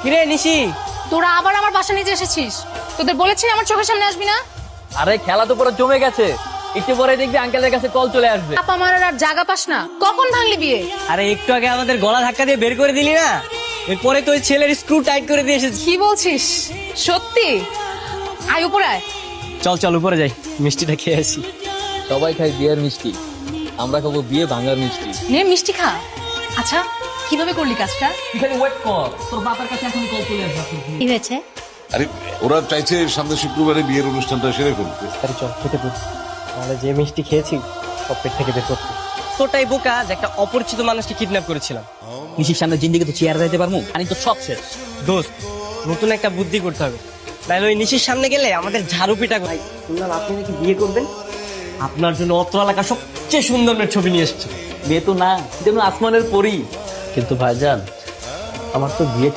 কিরে নিশি, তোরা আবার আমার বাসা নিতে এসেছিস। তোদের বলেছি আমার চোখের সামনে আসবি না। আরে খেলা তো পুরো জমে গেছে, একটু পরে দেখবি আঙ্কেলের কাছে কল চলে আসবে। আপা মারার আর জায়গা পাস না, কখন ভাঙলি বিয়ে? আরে একটু আগে আমাদের গলা ধাক্কা দিয়ে বের করে দিলি না, এরপরে তো ওই ছেলের স্ক্রু টাইট করে দিয়ে এসেছি। কি বলছিস সত্যি? আয় উপরে আয়। চল চল উপরে যাই, মিষ্টিটা খেয়ে আসি। সবাই খায় বিয়ের মিষ্টি, আমরা খাবো বিয়ে ভাঙার মিষ্টি। নে মিষ্টি খা। আচ্ছা কিভাবে করলি কাজটা? এখানে ওয়েট কর, তোর বাবার কাছে এখন কল চলে আসবে। কি হয়েছে? আরে ওরা চাইছে সামনে শুক্রবারে বিয়ের অনুষ্ঠানটা সেরে ফেলতে। আরে চল খেতে পড়ি, তাহলে যে মিষ্টি খেয়েছি সব পেট থেকে বের করতে। তোটাই বোকা যে একটা অপরিচিত মানুষকে কিডন্যাপ করেছিলাম। মিষ্টির সামনে জিন্দিগি তো চেয়ার দিতে পারবো, আমি তো সব শেষ। দোস্ত, নতুন একটা বুদ্ধি করতে হবে, তাহলে ওই নিশির সামনে গেলে আমাদের ঝাড়ু পিটা। ভাই শুনলাম আপনি নাকি বিয়ে করবেন, আপনার জন্য অত্র এলাকার সবচেয়ে সুন্দর মেয়ের ছবি নিয়ে এসেছে। মেয়ে তো না, যেন আসমানের পরী। কিন্তু ভাইজান, আমার তো বিয়ে